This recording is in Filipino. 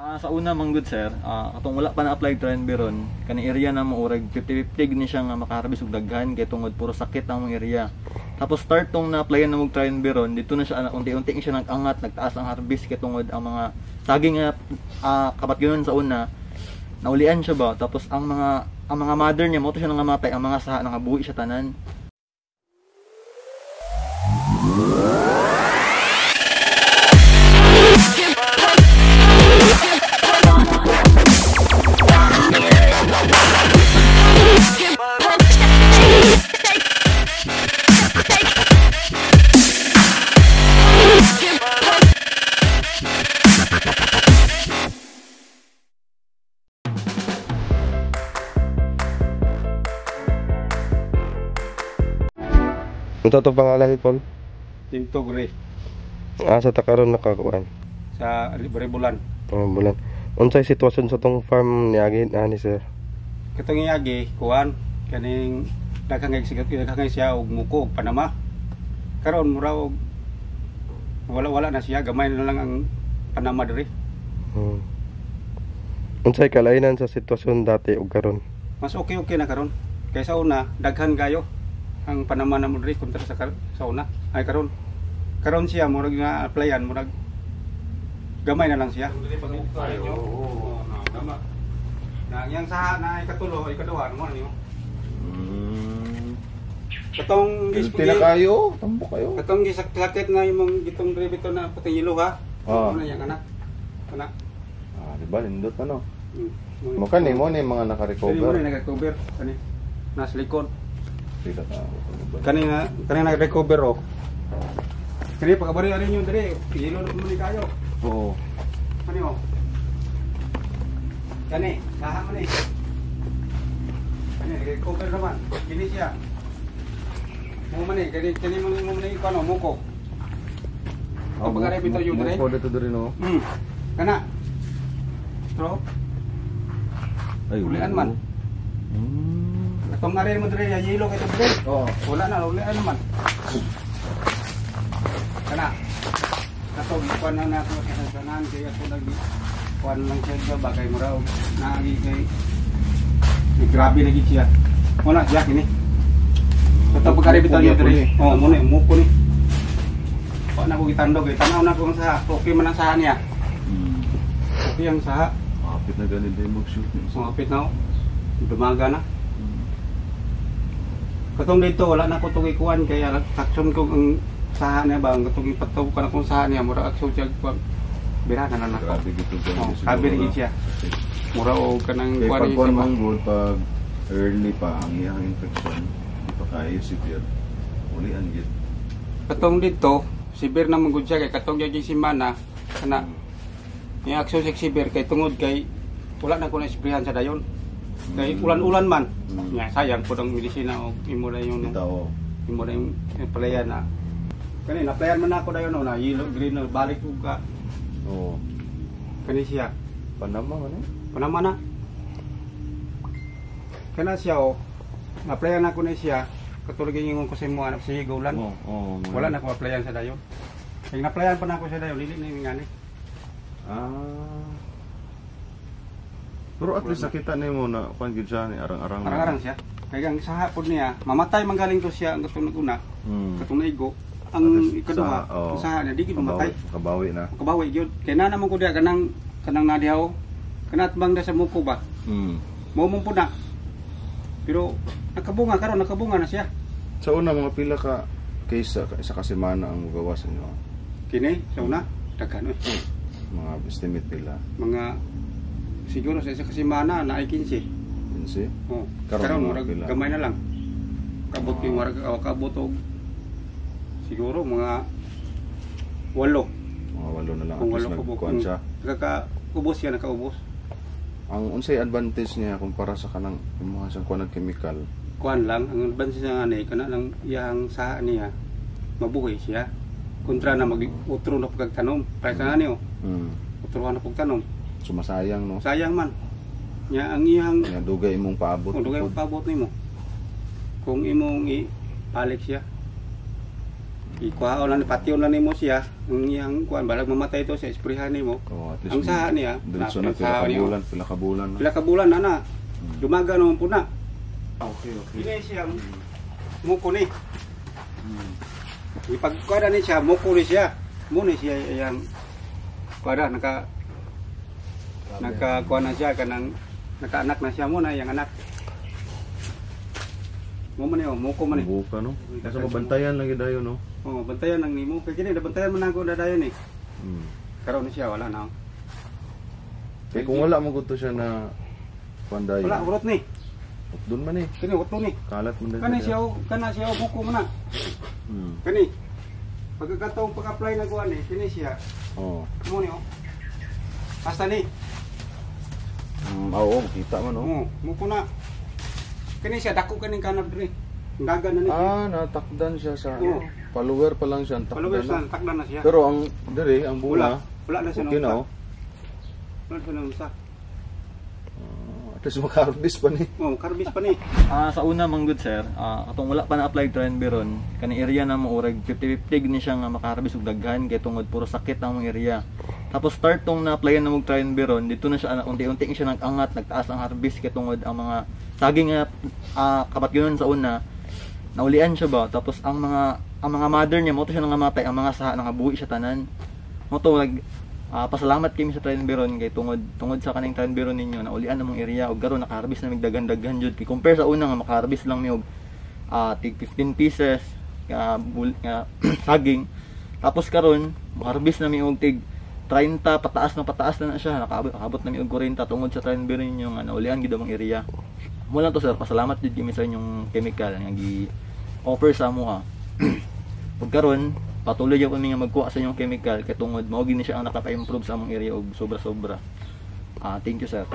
Sa una manggod sir, katong wala pa na-apply trianberon, kani area na maurag 50-50 ni siya nga makaharbis og daghan kay tungod puro sakit ang mga area. Tapos start tong na-applyan na mog trianberon, dito na siya unti-unti siya nag-angat, nagtaas ang harvest kay tungod ang mga saging nga kapat yun sa una naulian siya ba. Tapos ang mga mother niya mo to siya nangamatay, ang mga saha nangabuhi siya tanan. Ito to pangalan Paul? Tinto Gre Sa takaron nakakuan sa Ribulan. Bulan. Unsay sitwasyon sa tong farm niagi ani sir? Katong iyagi kuan kaning daghang siya og muko og Panama. Karon mura og wala na siya, gamay na lang ang Panama diri. Unsay kalainan sa sitwasyon dati ug karon? Mas okay na karon. Kaysa una daghan kayo ang Panama na mo diri kontra sa una. Ay karon siya murag nga applyan, murag gamay na lang siya. Na yang saha na ikatulo, ikaduha mo niyo. Katong Pila kayo, tambo kayo. katong gisakit na imong gitong dribito na puting yelo ha. Ano yang anak? Anak. Di ba nindot ano? Mo Mo ni mga mo naka-recover. na nag-recover kani. Nas likod. Pila ta. Kani nag-recover oh. Kani pagabari ari nyo diri, yelo mo ni kayo. Oo. Kani oh. Kani, saha man ni. Kani nag-recover naman. Kini siya. Mo man ni, kani mo ni kuno muko. Ang pagare bito yun diri. Mo dito diri no. Kana. Stroke. Ay Ulian man. Katong ari mo diri yelo kay diri. Oh. Wala na ulian naman. Kana. Katong kuan na ako sa sanan kay ako lagi. Kuan lang siya bagay mo raw. Naagi kay grabe lagi siya. Wala siya kini. Katong pagare bito yun diri. Oh, mo ni muko ni. Wa na ko gitandog kay tanaw na ko sa okay man ang saha niya. Okay ang saha. Apit na ganit din mag-shoot. Sumapit na ako. Dumaga na. Katong dito, wala na ko itong ikuan. Kaya action ko ang saha niya ba. Ang katong ipataw ka na kung saha niya. Mura action siya. Bira na lang ako. Grabe gito Oh, kabir siya. Mura o ka ng Kaya kuan pag siya kuan ba. manggod, pag early pa ang iyang infection, di pa kayo severe. Uli ang git. Katong dito, sibir na manggod siya. Kaya katong yung simana. Kana, yung action siya sibir. Kay tungod kay wala na ko na isprihan sa dayon. Kay ulan-ulan man. Nga sayang po ng medisina o imo na yung Tao. imo na yung palayan na. Kanina playan man ako dayon na yellow green na balik ug ka. Oo. Kani siya. Panama man eh. Panama na. Kana siya o. Na-playan ako na siya. Katulog yung ko sa mo anak si Gulan. Oo. Wala na ko playan sa dayon. Kaya na-playan pa na ako sa dayon, dili na yung ngani. Pero at least nakita nimo na kuan gid siya ni arang-arang. Arang-arang siya. Kaya ang sa hapon niya, mamatay man galing to siya ang katong naguna. Katong naigo. Ang ikaduha, ang saha niya di gid mamatay. Kabawi na. Kabawi gyud. Kay na naman ko diha kanang nadihaw. Kanat bang da sa muko ba? Mo po na. Pero nakabunga na siya. Sa una mga pila ka case sa kasemana ang mugawas niyo. Kini sa una daghan Mga estimate pila. mga siguro sa isa kasi mana na ay 15. 15. Oh. Karon Karon mga murag pila? gamay na lang. Kabot yung murag kabot og siguro mga 8. Mga 8 na lang. Kung At least 8 ko nagkuhan siya. Nakaubos siya, nakaubos. Ang unsay advantage niya kumpara sa kanang imuha sa kuan ng chemical. Kuan lang ang advance niya ani kana lang iyang saha niya mabuhay siya. Kontra na mag-utro na pagtanom. Kaya sa ani utrohan na pagtanom. Sumasayang no. Sayang man. Nya ang iyang Nga dugay imong paabot. kung dugay paabot nimo. Kung imong i-palik siya. ikuha lang patio lang nimo siya ang iyang kuan balag mamatay to sa esprehan nimo. Oh, at least Ang saha niya, diretso na saha niya. pila ka bulan na. Pila ka bulan ana. Dumaga naman po na. Okay, okay. Ini siya muko ni. Ipagkuha ni siya muko ni siya. Muna siya yang kuha nakakuha na siya kanang nakaanak na siya muna yang anak. Mo man yo, muko man ni. Buka no. Kasi mabantayan lagi dayo no. Oh, bantayan nang nimo kay kini bantayan man ako dadayon ni. Hmm. Karon ni siya wala na. Kaya kung wala mo gusto siya na pandayo. Wala urot ni. Doon man eh. Kini utlo ni. Kalat man din. Kana siya muko man na. Kani. Pagkakataong pag-apply na kuan ni, kini siya. Oh. Mo ni oh. Hasta ni. Oo, kita man no. Oh, muko na. Kini siya dako kaning kanab diri. Daga na ni. Natakdan siya sa Oo. follower pa lang siya, Followers takdan na, na. takdan na siya. Pero ang dire, ang bunga, Wala na siya okay na oh. Wala siya nang sa. At least maka-harvest pa ni. Oh, karbis pa ni. Sa una mang good sir, atong wala pa na-apply Trienberon, kani area na mo urag 50-50 ni siya nga makaharbis og daghan kay tungod puro sakit ang mong area. Tapos start tong na-applyan na mo Trienberon, dito na siya unti-unti siya nag-angat, nagtaas ang harvest kay tungod ang mga saging nga kabatyonon sa una naulian siya ba. Tapos ang mga mother niya mo to siya nangamatay, ang mga saha nangabuhi siya tanan. Mo to pasalamat kami sa Trienberon kay tungod sa kaning Trienberon ninyo naulian na mong area og garo naka-harvest na mig daghan-daghan jud kay compare sa una nga maka-harvest lang mi og tig 15 pieces nga saging. Tapos karon maka-harvest na mi og tig 30 pataas na siya, nakaabot na mi og 40 tungod sa Trienberon ninyo nga naulian gid ang area. Mo lang to sir, pasalamat jud kami sa inyong chemical nga gi-offer sa amo ha. Ug karon patuloy gyud kami nga magkuha sa inyong chemical kay tungod mao gid ni siya ang nakapa-improve sa among area og sobra-sobra. Thank you sir.